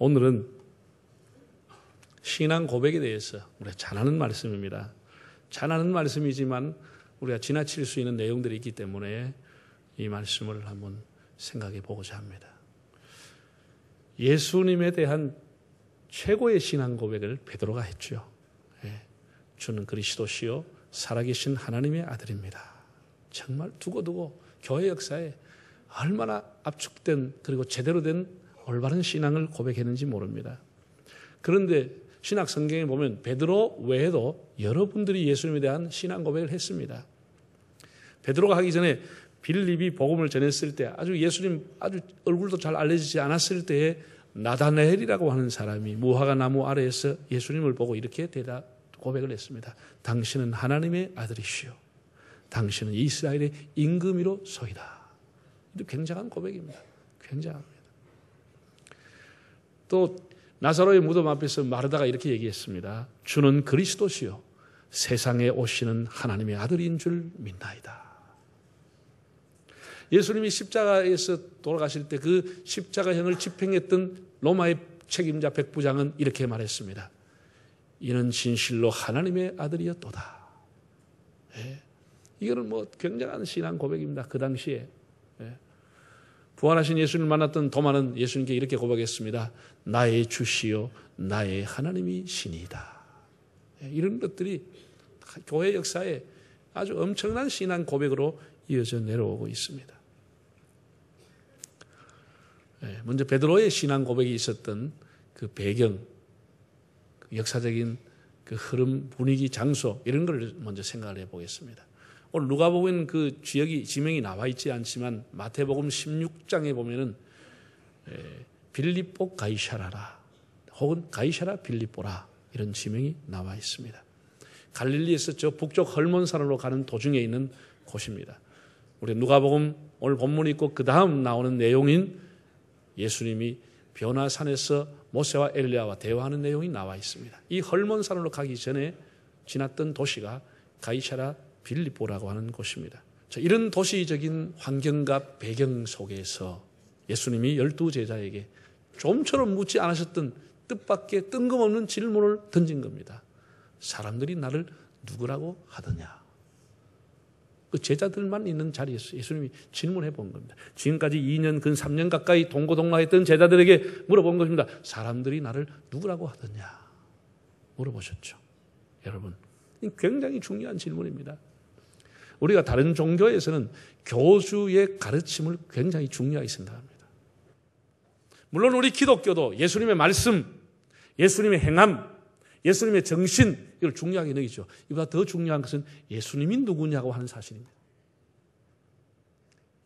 오늘은 신앙 고백에 대해서 우리가 잘 아는 말씀입니다. 잘 아는 말씀이지만 우리가 지나칠 수 있는 내용들이 있기 때문에 이 말씀을 한번 생각해 보고자 합니다. 예수님에 대한 최고의 신앙 고백을 베드로가 했죠. 주는 그리스도시요 살아계신 하나님의 아들입니다. 정말 두고두고 교회 역사에 얼마나 압축된 그리고 제대로 된 올바른 신앙을 고백했는지 모릅니다. 그런데 신약 성경에 보면 베드로 외에도 여러분들이 예수님에 대한 신앙 고백을 했습니다. 베드로가 하기 전에 빌립이 복음을 전했을 때 아주 예수님 아주 얼굴도 잘 알려지지 않았을 때에 나다나엘이라고 하는 사람이 무화과 나무 아래에서 예수님을 보고 이렇게 고백을 했습니다. 당신은 하나님의 아들이시오. 당신은 이스라엘의 임금이로 소이다. 굉장한 고백입니다. 굉장합니다. 또 나사로의 무덤 앞에서 마르다가 이렇게 얘기했습니다. 주는 그리스도시요 세상에 오시는 하나님의 아들인 줄 믿나이다. 예수님이 십자가에서 돌아가실 때 그 십자가형을 집행했던 로마의 책임자 백부장은 이렇게 말했습니다. 이는 진실로 하나님의 아들이었도다. 이거는 굉장한 신앙 고백입니다. 그 당시에. 부활하신 예수님을 만났던 도마는 예수님께 이렇게 고백했습니다. 나의 주시요 나의 하나님이 신이다. 이런 것들이 교회 역사에 아주 엄청난 신앙 고백으로 이어져 내려오고 있습니다. 먼저 베드로의 신앙 고백이 있었던 그 배경, 그 역사적인 그 흐름, 분위기, 장소 이런 걸 먼저 생각을 해보겠습니다. 오늘 누가복음 그 지명이 나와 있지 않지만 마태복음 16장에 보면은 빌립보 가이사라라 혹은 가이사라 빌립보라 이런 지명이 나와 있습니다. 갈릴리에서 저 북쪽 헐몬산으로 가는 도중에 있는 곳입니다. 우리 누가복음 오늘 본문이 있고 그 다음 나오는 내용인 예수님이 변화산에서 모세와 엘리야와 대화하는 내용이 나와 있습니다. 이 헐몬산으로 가기 전에 지났던 도시가 가이사라 빌립보라고 하는 곳입니다. 자, 이런 도시적인 환경과 배경 속에서 예수님이 12제자에게 좀처럼 묻지 않으셨던 뜻밖의 뜬금없는 질문을 던진 겁니다. 사람들이 나를 누구라고 하더냐? 그 제자들만 있는 자리에서 예수님이 질문해 본 겁니다. 지금까지 2년, 근 3년 가까이 동고동락했던 제자들에게 물어본 것입니다. 사람들이 나를 누구라고 하더냐? 물어보셨죠. 여러분, 굉장히 중요한 질문입니다. 우리가 다른 종교에서는 교주의 가르침을 굉장히 중요하게 생각합니다. 물론 우리 기독교도 예수님의 말씀, 예수님의 행함, 예수님의 정신 이걸 중요하게 여기죠. 이보다 더 중요한 것은 예수님이 누구냐고 하는 사실입니다.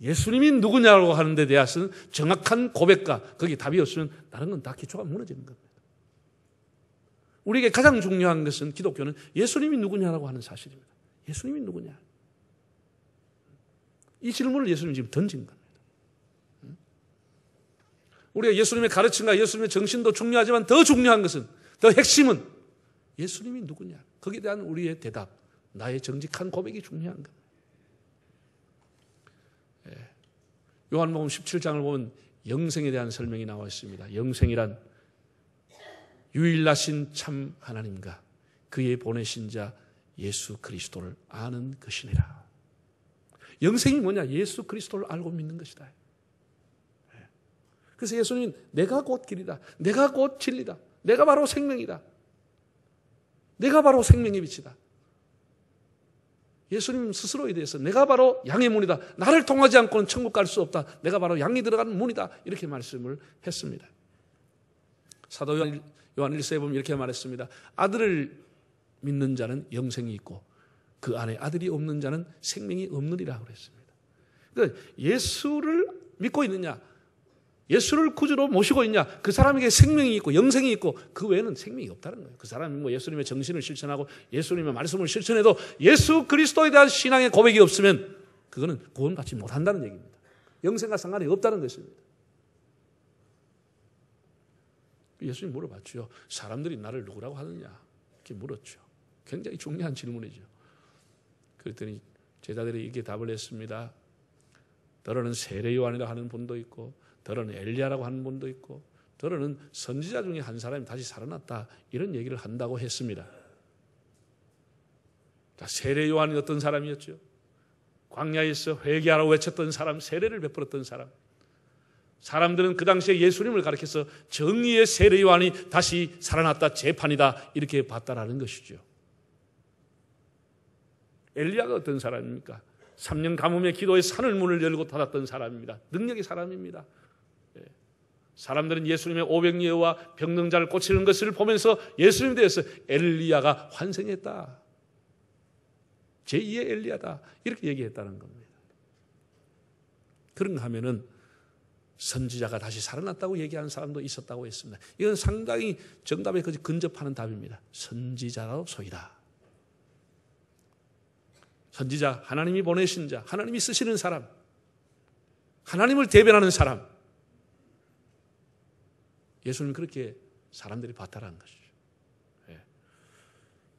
예수님이 누구냐고 하는 데 대해서는 정확한 고백과 거기에 답이 없으면 다른 건 다 기초가 무너지는 겁니다. 우리에게 가장 중요한 것은 기독교는 예수님이 누구냐라고 하는 사실입니다. 예수님이 누구냐? 이 질문을 예수님이 지금 던진 겁니다. 우리가 예수님의 가르침과 예수님의 정신도 중요하지만 더 중요한 것은, 더 핵심은 예수님이 누구냐? 거기에 대한 우리의 대답, 나의 정직한 고백이 중요한 겁니다. 요한복음 17장을 보면 영생에 대한 설명이 나와 있습니다. 영생이란 유일하신 참 하나님과 그의 보내신 자 예수 그리스도를 아는 것이니라. 영생이 뭐냐? 예수 그리스도를 알고 믿는 것이다. 그래서 예수님은 내가 곧 길이다. 내가 곧 진리다. 내가 바로 생명이다. 내가 바로 생명의 빛이다. 예수님 스스로에 대해서 내가 바로 양의 문이다. 나를 통하지 않고는 천국 갈 수 없다. 내가 바로 양이 들어가는 문이다. 이렇게 말씀을 했습니다. 사도 요한 1서에 보면 이렇게 말했습니다. 아들을 믿는 자는 영생이 있고 그 안에 아들이 없는 자는 생명이 없느니라 그랬습니다. 그러니까 예수를 믿고 있느냐, 예수를 구주로 모시고 있냐, 그 사람에게 생명이 있고 영생이 있고 그 외에는 생명이 없다는 거예요. 그 사람이 예수님의 정신을 실천하고 예수님의 말씀을 실천해도 예수 그리스도에 대한 신앙의 고백이 없으면 그거는 구원받지 못한다는 얘기입니다. 영생과 상관이 없다는 것입니다. 예수님 물어봤죠. 사람들이 나를 누구라고 하느냐? 이렇게 물었죠. 굉장히 중요한 질문이죠. 그랬더니 제자들이 이렇게 답을 했습니다. 너는 세례 요한이라고 하는 분도 있고 너는 엘리야라고 하는 분도 있고 더러는 선지자 중에 한 사람이 다시 살아났다 이런 얘기를 한다고 했습니다. 자, 세례 요한이 어떤 사람이었죠? 광야에서 회개하라고 외쳤던 사람, 세례를 베풀었던 사람. 사람들은 그 당시에 예수님을 가리켜서 정의의 세례 요한이 다시 살아났다, 재판이다 이렇게 봤다라는 것이죠. 엘리야가 어떤 사람입니까? 3년 가뭄의 기도에 산을 문을 열고 닫았던 사람입니다. 능력의 사람입니다. 사람들은 예수님의 오병이어와 병능자를 고치는 것을 보면서 예수님에 대해서 엘리야가 환생했다, 제2의 엘리야다 이렇게 얘기했다는 겁니다. 그런가 하면은 선지자가 다시 살아났다고 얘기하는 사람도 있었다고 했습니다. 이건 상당히 정답에 근접하는 답입니다. 선지자로 소이다. 선지자, 하나님이 보내신 자, 하나님이 쓰시는 사람, 하나님을 대변하는 사람. 예수님 그렇게 사람들이 봤다라는 것이죠. 예.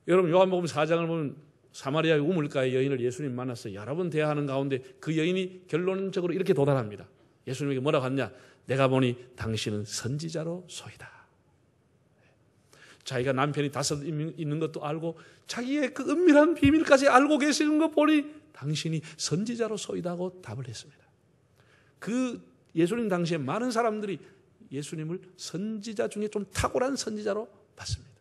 여러분 요한복음 4장을 보면 사마리아의 우물가의 여인을 예수님 만나서 여러 번 대화하는 가운데 그 여인이 결론적으로 이렇게 도달합니다. 예수님에게 뭐라고 하느냐? 내가 보니 당신은 선지자로 소이다. 자기가 남편이 5 있는 것도 알고 자기의 그 은밀한 비밀까지 알고 계시는 것 보니 당신이 선지자로 소이다고 답을 했습니다. 그 예수님 당시에 많은 사람들이 예수님을 선지자 중에 좀 탁월한 선지자로 봤습니다.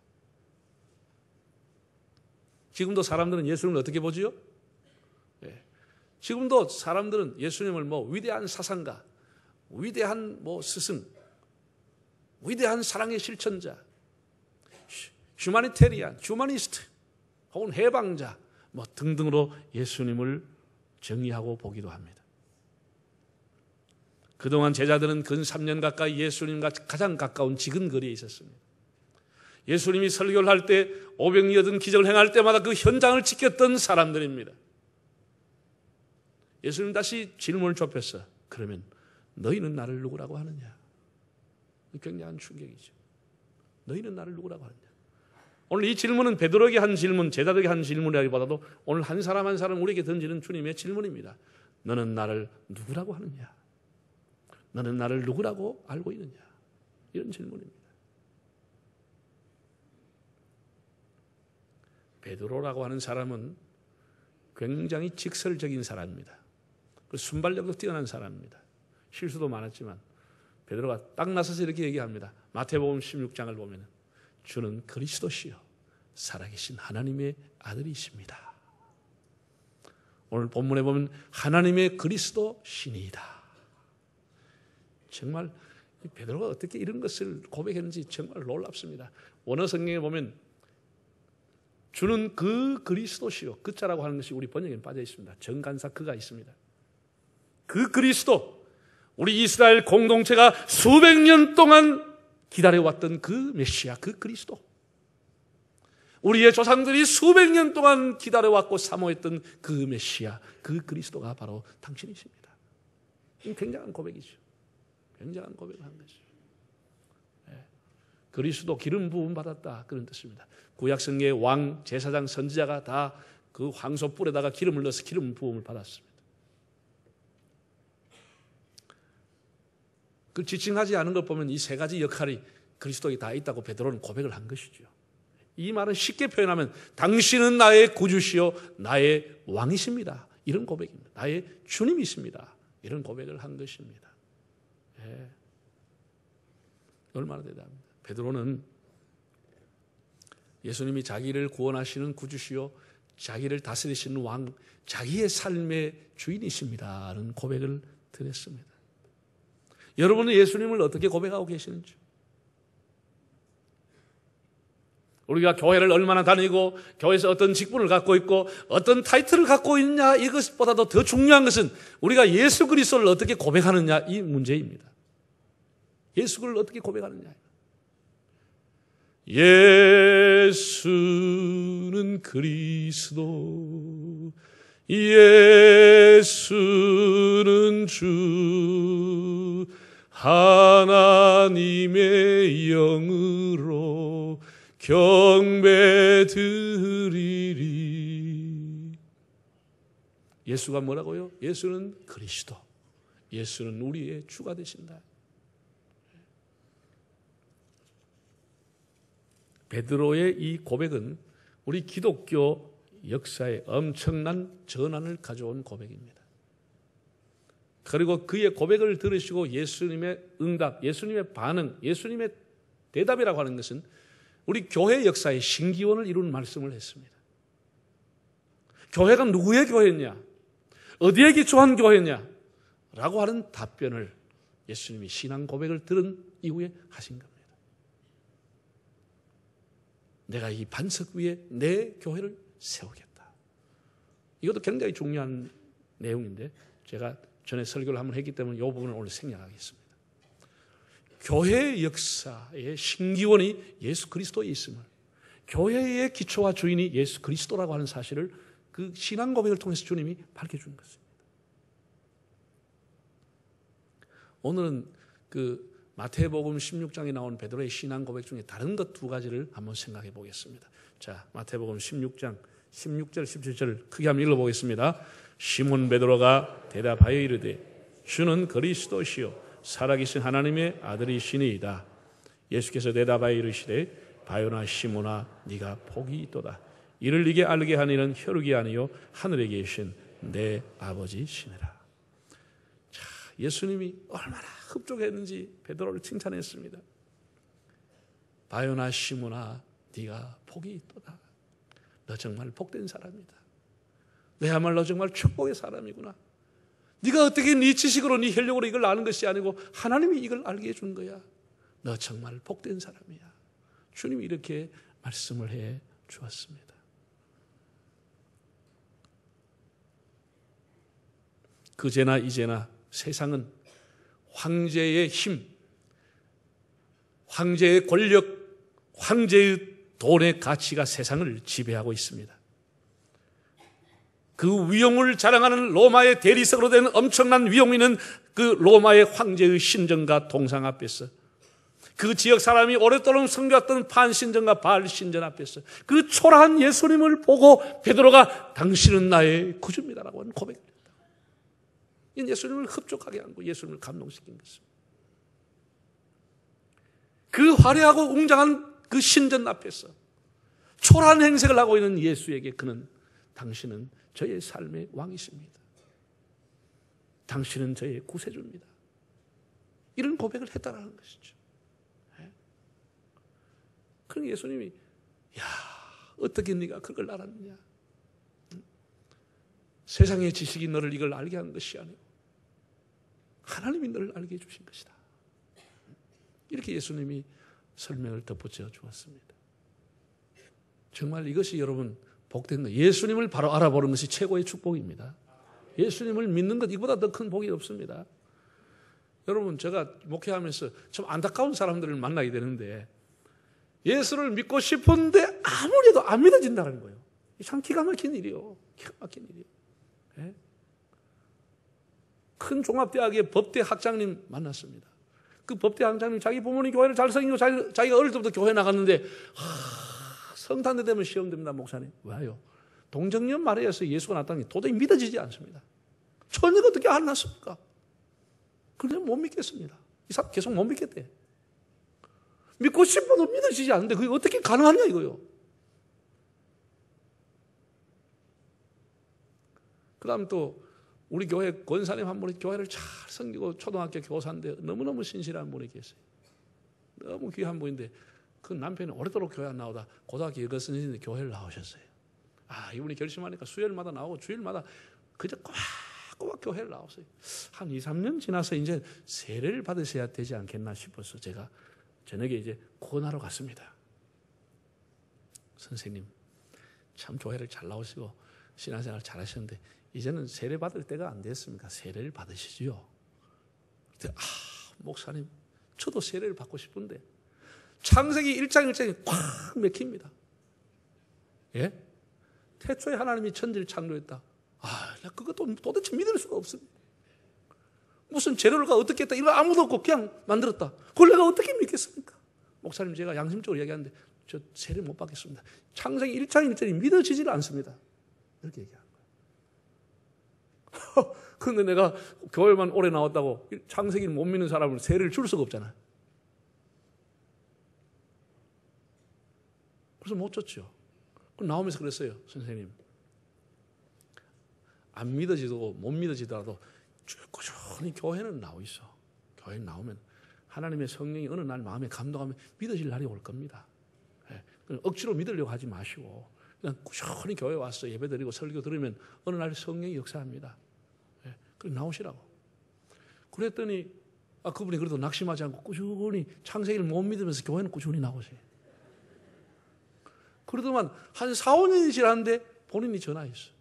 지금도 사람들은 예수님을 어떻게 보지요? 네. 지금도 사람들은 예수님을 위대한 사상가, 위대한 스승, 위대한 사랑의 실천자, 휴마니테리안, 휴마니스트, 혹은 해방자 등등으로 예수님을 정의하고 보기도 합니다. 그동안 제자들은 근 3년 가까이 예수님과 가장 가까운 지근거리에 있었습니다. 예수님이 설교를 할 때 오병이 얻은 기적을 행할 때마다 그 현장을 지켰던 사람들입니다. 예수님 다시 질문을 좁혔어. 그러면 너희는 나를 누구라고 하느냐? 굉장한 충격이죠. 너희는 나를 누구라고 하느냐? 오늘 이 질문은 베드로에게 한 질문, 제자들에게 한 질문이라기보다도 오늘 한 사람 한 사람 우리에게 던지는 주님의 질문입니다. 너는 나를 누구라고 하느냐? 너는 나를 누구라고 알고 있느냐? 이런 질문입니다. 베드로라고 하는 사람은 굉장히 직설적인 사람입니다. 순발력도 뛰어난 사람입니다. 실수도 많았지만 베드로가 딱 나서서 이렇게 얘기합니다. 마태복음 16장을 보면 주는 그리스도시요 살아계신 하나님의 아들이십니다. 오늘 본문에 보면 하나님의 그리스도 신이다. 정말 베드로가 어떻게 이런 것을 고백했는지 정말 놀랍습니다. 원어 성경에 보면 주는 그 그리스도시요, 그 자라고 하는 것이 우리 번역에 빠져 있습니다. 정간사 그가 있습니다. 그 그리스도, 우리 이스라엘 공동체가 수백 년 동안 기다려왔던 그 메시아, 그 그리스도, 우리의 조상들이 수백 년 동안 기다려왔고 사모했던 그 메시아, 그 그리스도가 바로 당신이십니다. 이 굉장한 고백이죠. 굉장한 고백을 한 것이죠. 그리스도 기름 부음 받았다, 그런 뜻입니다. 구약성경의 왕, 제사장, 선지자가 다 그 황소 뿔에다가 기름을 넣어서 기름 부음을 받았습니다. 그 지칭하지 않은 걸 보면 이 3가지 역할이 그리스도에 다 있다고 베드로는 고백을 한 것이죠. 이 말은 쉽게 표현하면 당신은 나의 구주시요 나의 왕이십니다, 이런 고백입니다. 나의 주님이십니다, 이런 고백을 한 것입니다. 예. 얼마나 대단합니다. 베드로는 예수님이 자기를 구원하시는 구주시요 자기를 다스리시는 왕, 자기의 삶의 주인이십니다라는 고백을 드렸습니다. 여러분은 예수님을 어떻게 고백하고 계시는지, 우리가 교회를 얼마나 다니고 교회에서 어떤 직분을 갖고 있고 어떤 타이틀을 갖고 있냐, 이것보다도 더 중요한 것은 우리가 예수 그리스도를 어떻게 고백하느냐, 이 문제입니다. 예수를 어떻게 고백하느냐. 예수는 그리스도, 예수는 주, 하나님의 영으로 경배드리리. 예수가 뭐라고요? 예수는 그리스도, 예수는 우리의 주가 되신다. 베드로의 이 고백은 우리 기독교 역사에 엄청난 전환을 가져온 고백입니다. 그리고 그의 고백을 들으시고 예수님의 응답, 예수님의 반응, 예수님의 대답이라고 하는 것은 우리 교회 역사의 신기원을 이루는 말씀을 했습니다. 교회가 누구의 교회냐? 어디에 기초한 교회냐? 라고 하는 답변을 예수님이 신앙 고백을 들은 이후에 하신 겁니다. 내가 이 반석 위에 내 교회를 세우겠다. 이것도 굉장히 중요한 내용인데 제가 전에 설교를 한번 했기 때문에 이 부분을 오늘 생략하겠습니다. 교회의 역사의 신기원이 예수 그리스도에 있음을, 교회의 기초와 주인이 예수 그리스도라고 하는 사실을 그 신앙 고백을 통해서 주님이 밝혀주는 것입니다. 오늘은 그 마태복음 16장에 나온 베드로의 신앙 고백 중에 다른 것 두 가지를 한번 생각해 보겠습니다. 자, 마태복음 16장 16절 17절 크게 한번 읽어보겠습니다. 시몬 베드로가 대답하여 이르되 주는 그리스도시요 살아계신 하나님의 아들이시니이다. 예수께서 대답하여 이르시되 바요나 시몬아 네가 복이 있도다. 이를 네게 알게 한 이는 혈육이 아니요 하늘에 계신 내 아버지시니라. 자, 예수님이 얼마나 흡족했는지 베드로를 칭찬했습니다. 바요나 시몬아 네가 복이 있도다. 너 정말 복된 사람이다. 너야말로 정말 축복의 사람이구나. 네가 어떻게 네 지식으로 네 혈력으로 이걸 아는 것이 아니고 하나님이 이걸 알게 해준 거야. 너 정말 복된 사람이야. 주님이 이렇게 말씀을 해 주었습니다. 그제나 이제나 세상은 황제의 힘, 황제의 권력, 황제의 돈의 가치가 세상을 지배하고 있습니다. 그 위용을 자랑하는 로마의 대리석으로 된 엄청난 위용이 있는 그 로마의 황제의 신전과 동상 앞에서, 그 지역 사람이 오랫동안 섬겼던 판신전과 바알신전 앞에서 그 초라한 예수님을 보고 베드로가 당신은 나의 구주입니다라고 하는 고백을 했다. 이건 예수님을 흡족하게 한 거, 예수님을 감동시킨 것입니다. 그 화려하고 웅장한 그 신전 앞에서 초라한 행색을 하고 있는 예수에게 그는 당신은 저의 삶의 왕이십니다. 당신은 저의 구세주입니다. 이런 고백을 했다라는 것이죠. 그러니 예수님이 야, 어떻게 네가 그걸 알았느냐? 세상의 지식이 너를 이걸 알게 한 것이 아니고 하나님이 너를 알게 해주신 것이다. 이렇게 예수님이 설명을 덧붙여 주었습니다. 정말 이것이 여러분 복된 것, 예수님을 바로 알아보는 것이 최고의 축복입니다. 예수님을 믿는 것 이보다 더 큰 복이 없습니다. 여러분, 제가 목회하면서 좀 안타까운 사람들을 만나게 되는데 예수를 믿고 싶은데 아무리 해도 안 믿어진다는 거예요. 참 기가 막힌 일이요. 기가 막힌 일이요. 예? 큰 종합대학의 법대 학장님 만났습니다. 그 법대 학장님 자기 부모님 교회를 잘 섬기고 자기가 어릴 때부터 교회 나갔는데 성탄대 되면 시험 됩니다. 목사님. 왜요? 동정년 말에서 예수가 나타난 게 도저히 믿어지지 않습니다. 천리가 어떻게 안 났습니까? 그래서 못 믿겠습니다. 이 사람 계속 못 믿겠대. 믿고 싶어도 믿어지지 않는데 그게 어떻게 가능하냐 이거요. 그 다음 또 우리 교회 권사님 한 분이 교회를 잘 섬기고 초등학교 교사인데 너무너무 신실한 분이 계세요. 너무 귀한 분인데 그 남편이 오래도록 교회 안 나오다 고등학교 여고 선생님인데 교회를 나오셨어요. 아, 이분이 결심하니까 수요일마다 나오고 주일마다 그저 꼬박꼬박 교회를 나왔어요. 한 2, 3년 지나서 이제 세례를 받으셔야 되지 않겠나 싶어서 제가 저녁에 이제 구원하러 갔습니다. 선생님, 참 교회를 잘 나오시고 신앙생활 잘 하셨는데 이제는 세례 받을 때가 안 됐습니까? 세례를 받으시지요. 목사님, 저도 세례를 받고 싶은데 창세기 1장 1장이 꽉 맥힙니다. 예? 태초에 하나님이 천지를 창조했다. 나 그것도 도대체 믿을 수가 없습니다. 무슨 재료를 어떻게 했다 이거 아무도 없고 그냥 만들었다. 그걸 내가 어떻게 믿겠습니까? 목사님, 제가 양심적으로 얘기하는데 저 세례 못 받겠습니다. 창세기 1장 1절이 믿어지질 않습니다. 이렇게 얘기하는 거예요. 그런데 내가 교회만 오래 나왔다고 창세기를 못 믿는 사람을 세례를 줄 수가 없잖아요. 그래서 못 줬죠. 그럼 나오면서 그랬어요. 선생님, 안 믿어지고 못 믿어지더라도 꾸준히 교회는 나와 있어. 교회 나오면 하나님의 성령이 어느 날 마음에 감동하면 믿어질 날이 올 겁니다. 억지로 믿으려고 하지 마시고 그냥 꾸준히 교회 와서 예배드리고 설교 들으면 어느 날 성령이 역사합니다. 그럼 나오시라고. 그랬더니 그분이 그래도 낙심하지 않고 꾸준히 창세기를 못 믿으면서 교회는 꾸준히 나오세요. 그러더만 한 4, 5년이 지났는데 본인이 전화했어요.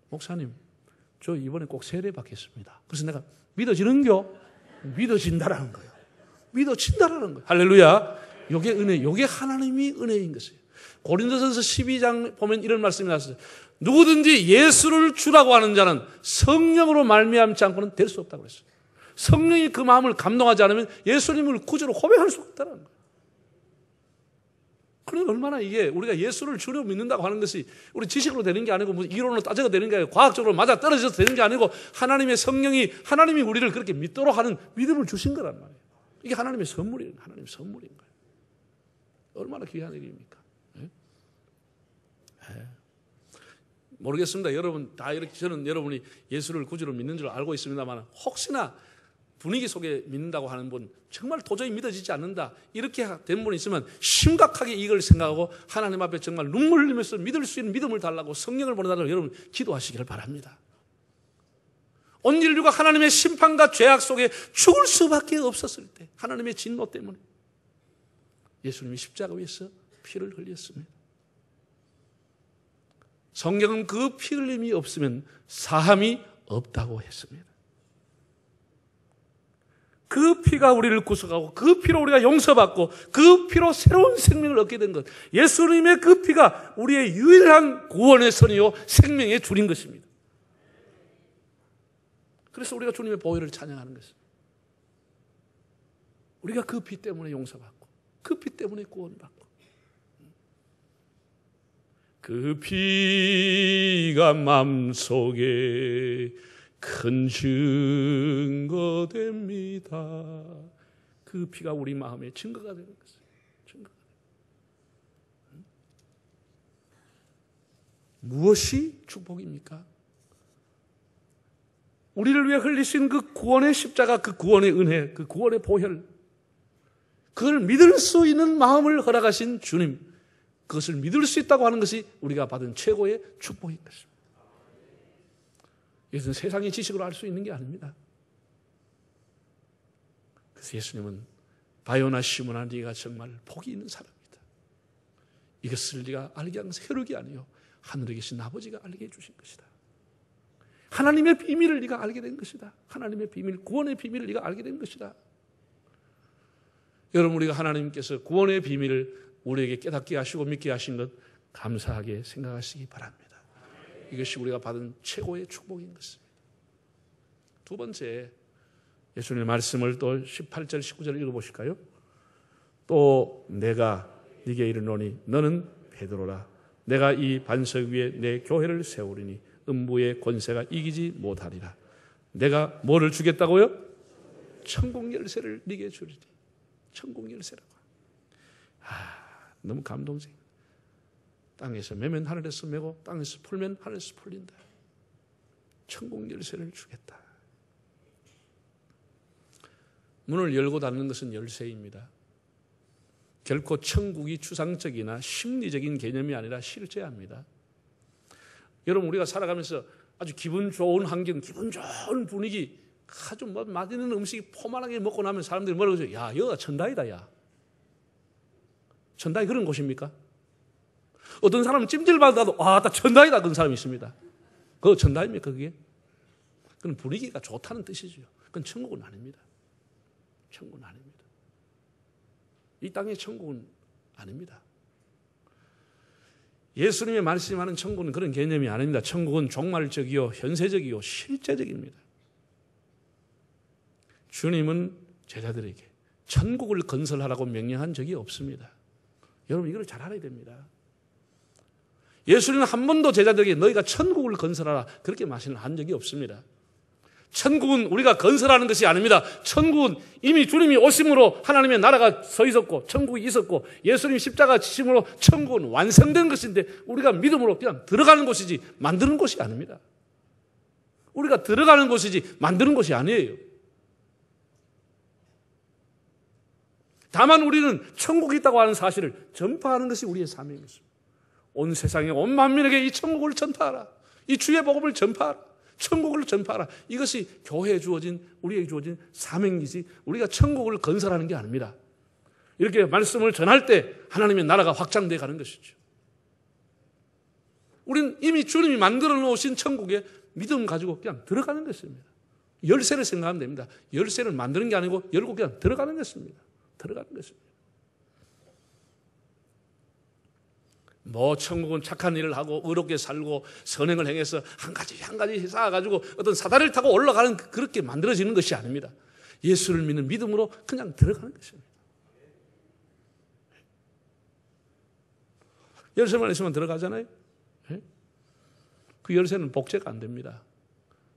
목사님, 저 이번에 꼭 세례 받겠습니다. 그래서 내가 믿어지는겨? 믿어진다라는 거예요. 믿어진다라는 거예요. 할렐루야. 요게 은혜, 요게 하나님이 은혜인 것이에요. 고린도전서 12장 보면 이런 말씀이 나왔어요. 누구든지 예수를 주라고 하는 자는 성령으로 말미암지 않고는 될 수 없다고 그랬어요. 성령이 그 마음을 감동하지 않으면 예수님을 구주로 고백할 수 없다는 거예요. 그러니 얼마나 이게 우리가 예수를 주로 믿는다고 하는 것이 우리 지식으로 되는 게 아니고 무슨 이론으로 따져가 되는 게 아니고 과학적으로 맞아 떨어져서 되는 게 아니고 하나님의 성령이 하나님이 우리를 그렇게 믿도록 하는 믿음을 주신 거란 말이에요. 이게 하나님의 선물이에요. 하나님의 선물인 거예요. 얼마나 귀한 일입니까? 모르겠습니다. 여러분 다 이렇게 저는 여러분이 예수를 구주로 믿는 줄 알고 있습니다만 혹시나 분위기 속에 믿는다고 하는 분 정말 도저히 믿어지지 않는다 이렇게 된 분이 있으면 심각하게 이걸 생각하고 하나님 앞에 정말 눈물 흘리면서 믿을 수 있는 믿음을 달라고 성령을 보내달라고 여러분 기도하시기를 바랍니다. 온 인류가 하나님의 심판과 죄악 속에 죽을 수밖에 없었을 때 하나님의 진노 때문에 예수님이 십자가 위에서 피를 흘렸습니다. 성경은 그 피 흘림이 없으면 사함이 없다고 했습니다. 그 피가 우리를 구속하고 그 피로 우리가 용서받고 그 피로 새로운 생명을 얻게 된 것. 예수님의 그 피가 우리의 유일한 구원의 선이요 생명의 줄인 것입니다. 그래서 우리가 주님의 보혈을 찬양하는 것입니다. 우리가 그 피 때문에 용서받고 그 피 때문에 구원받고 그 피가 마음속에 큰 증거 됩니다. 그 피가 우리 마음에 증거가 되는 것이에요. 증거가. 무엇이 축복입니까? 우리를 위해 흘리신 그 구원의 십자가, 그 구원의 은혜, 그 구원의 보혈, 그걸 믿을 수 있는 마음을 허락하신 주님, 그것을 믿을 수 있다고 하는 것이 우리가 받은 최고의 축복인 것입니다. 이것은 세상의 지식으로 알 수 있는 게 아닙니다. 그래서 예수님은 바요나 시몬아 네가 정말 복이 있는 사람이다. 이것을 네가 알게 한 것은 혈육이 아니요 하늘에 계신 아버지가 알게 해주신 것이다. 하나님의 비밀을 네가 알게 된 것이다. 하나님의 비밀, 구원의 비밀을 네가 알게 된 것이다. 여러분 우리가 하나님께서 구원의 비밀을 우리에게 깨닫게 하시고 믿게 하신 것 감사하게 생각하시기 바랍니다. 이것이 우리가 받은 최고의 축복인 것입니다. 두 번째, 예수님의 말씀을 또 18절, 19절 읽어보실까요? 또 내가 네게 이르노니 너는 베드로라. 내가 이 반석 위에 내 교회를 세우리니 음부의 권세가 이기지 못하리라. 내가 뭐를 주겠다고요? 천국 열쇠를 네게 주리니. 천국 열쇠라고. 너무 감동적입니다. 땅에서 매면 하늘에서 매고 땅에서 풀면 하늘에서 풀린다. 천국 열쇠를 주겠다. 문을 열고 닫는 것은 열쇠입니다. 결코 천국이 추상적이나 심리적인 개념이 아니라 실제합니다. 여러분 우리가 살아가면서 아주 기분 좋은 환경, 기분 좋은 분위기, 아주 맛있는 음식이 포만하게 먹고 나면 사람들이 뭐라고 하죠? 야, 여기가 천당이다, 야. 천당이 그런 곳입니까? 어떤 사람은 찜질받아도 딱 천당이다 그런 사람이 있습니다. 그거 천당입니까 그게? 그건 분위기가 좋다는 뜻이죠. 그건 천국은 아닙니다. 천국은 아닙니다. 이 땅의 천국은 아닙니다. 예수님의 말씀하는 천국은 그런 개념이 아닙니다. 천국은 종말적이요 현세적이요 실제적입니다. 주님은 제자들에게 천국을 건설하라고 명령한 적이 없습니다. 여러분 이걸 잘 알아야 됩니다. 예수님은 한 번도 제자들에게 너희가 천국을 건설하라 그렇게 말씀을 한 적이 없습니다. 천국은 우리가 건설하는 것이 아닙니다. 천국은 이미 주님이 오심으로 하나님의 나라가 서 있었고 천국이 있었고 예수님 십자가 지심으로 천국은 완성된 것인데 우리가 믿음으로 그냥 들어가는 곳이지 만드는 곳이 아닙니다. 우리가 들어가는 곳이지 만드는 곳이 아니에요. 다만 우리는 천국이 있다고 하는 사실을 전파하는 것이 우리의 사명이었습니다. 온 세상에 온 만민에게 이 천국을 전파하라. 이 주의 복음을 전파하라. 천국을 전파하라. 이것이 교회에 주어진 우리에게 주어진 사명이지 우리가 천국을 건설하는 게 아닙니다. 이렇게 말씀을 전할 때 하나님의 나라가 확장되어 가는 것이죠. 우리는 이미 주님이 만들어 놓으신 천국에 믿음 가지고 그냥 들어가는 것입니다. 열쇠를 생각하면 됩니다. 열쇠를 만드는 게 아니고 열고 그냥 들어가는 것입니다. 들어가는 것입니다. 뭐 천국은 착한 일을 하고 의롭게 살고 선행을 행해서 한 가지 쌓아가지고 어떤 사다리를 타고 올라가는 그렇게 만들어지는 것이 아닙니다. 예수를 믿는 믿음으로 그냥 들어가는 것입니다. 열쇠만 있으면 들어가잖아요. 그 열쇠는 복제가 안 됩니다.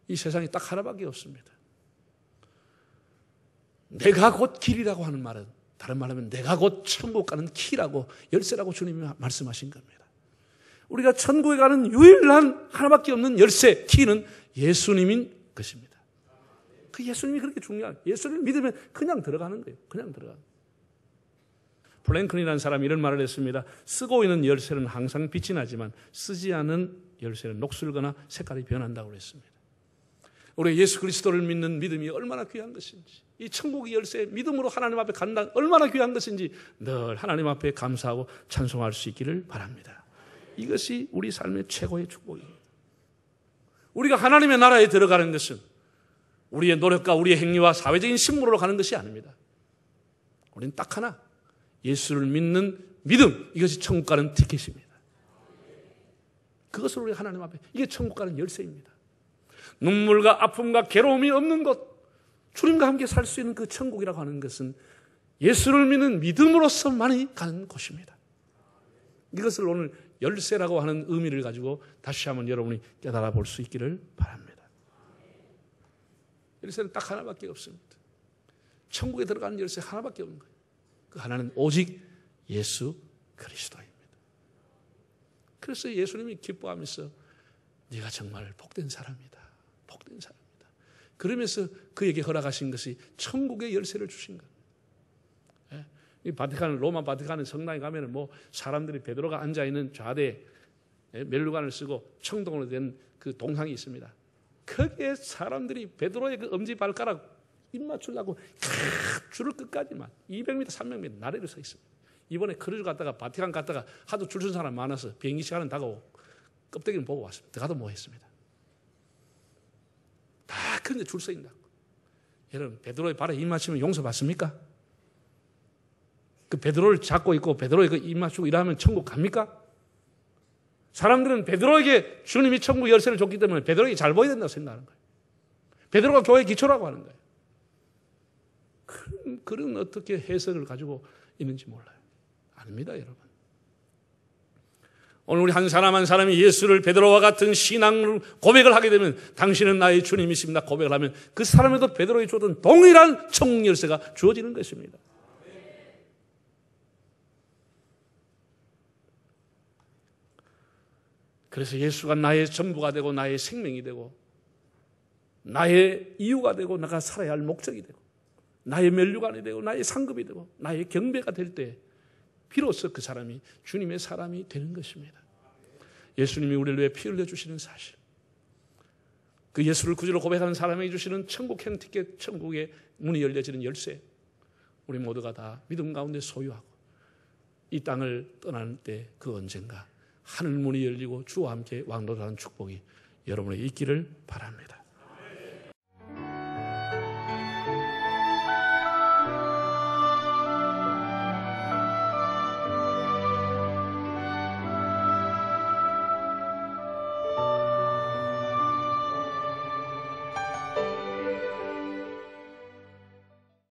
이 세상에 딱 하나밖에 없습니다. 내가 곧 길이라고 하는 말은 다른 말하면 내가 곧 천국 가는 키라고 열쇠라고 주님이 말씀하신 겁니다. 우리가 천국에 가는 유일한 하나밖에 없는 열쇠, 키는 예수님인 것입니다. 그 예수님이 그렇게 중요한 예수를 믿으면 그냥 들어가는 거예요. 그냥 들어가는 거예요. 플랭클이라는 사람이 이런 말을 했습니다. 쓰고 있는 열쇠는 항상 빛이 나지만 쓰지 않은 열쇠는 녹슬거나 색깔이 변한다고 그랬습니다. 우리 예수 그리스도를 믿는 믿음이 얼마나 귀한 것인지 이 천국의 열쇠 믿음으로 하나님 앞에 간다 얼마나 귀한 것인지 늘 하나님 앞에 감사하고 찬송할 수 있기를 바랍니다. 이것이 우리 삶의 최고의 축복입니다. 우리가 하나님의 나라에 들어가는 것은 우리의 노력과 우리의 행위와 사회적인 신분으로 가는 것이 아닙니다. 우리는 딱 하나 예수를 믿는 믿음 이것이 천국 가는 티켓입니다. 그것을 우리 하나님 앞에 이게 천국 가는 열쇠입니다. 눈물과 아픔과 괴로움이 없는 것 주님과 함께 살 수 있는 그 천국이라고 하는 것은 예수를 믿는 믿음으로서만이 가는 곳입니다. 이것을 오늘 열쇠라고 하는 의미를 가지고 다시 한번 여러분이 깨달아 볼 수 있기를 바랍니다. 열쇠는 딱 하나밖에 없습니다. 천국에 들어가는 열쇠 하나밖에 없는 거예요. 그 하나는 오직 예수 그리스도입니다. 그래서 예수님이 기뻐하면서 네가 정말 복된 사람이다. 복된 사람이다. 그러면서 그에게 허락하신 것이 천국의 열쇠를 주신 겁니다. 이 바티칸, 로마 바티칸 성당에 가면은 뭐 사람들이 베드로가 앉아 있는 좌대에 멜루간을 쓰고 청동으로 된 그 동상이 있습니다. 거기에 사람들이 베드로의 그 엄지 발가락 입 맞추려고 줄을 끝까지만 200m, 300m 나래로 서 있습니다. 이번에 크루즈 갔다가 바티칸 갔다가 하도 줄 선 사람 많아서 비행기 시간은 다가오고 껍데기는 보고 왔습니다. 들어가도 뭐 했습니다. 다 그런데 줄 서 있다. 여러분 베드로의 발에 입 맞추면 용서받습니까? 그 베드로를 잡고 있고 베드로의 그 입 맞추고 이러면 천국 갑니까? 사람들은 베드로에게 주님이 천국 열쇠를 줬기 때문에 베드로에게 잘 보여야 된다고 생각하는 거예요. 베드로가 교회의 기초라고 하는 거예요. 그런 어떻게 해석을 가지고 있는지 몰라요. 아닙니다, 여러분. 오늘 우리 한 사람 한 사람이 예수를 베드로와 같은 신앙을 고백을 하게 되면 당신은 나의 주님이십니다 고백을 하면 그 사람에도 베드로에게 주었던 동일한 천국 열쇠가 주어지는 것입니다. 그래서 예수가 나의 전부가 되고 나의 생명이 되고 나의 이유가 되고 내가 살아야 할 목적이 되고 나의 면류관이 되고 나의 상급이 되고 나의 경배가 될 때 비로소 그 사람이 주님의 사람이 되는 것입니다. 예수님이 우리를 위해 피 흘려주시는 사실, 그 예수를 구주로 고백하는 사람에게 주시는 천국 행티켓, 천국의 문이 열려지는 열쇠, 우리 모두가 다 믿음 가운데 소유하고 이 땅을 떠나는 때 그 언젠가 하늘 문이 열리고 주와 함께 왕노릇하는 축복이 여러분에게 있기를 바랍니다.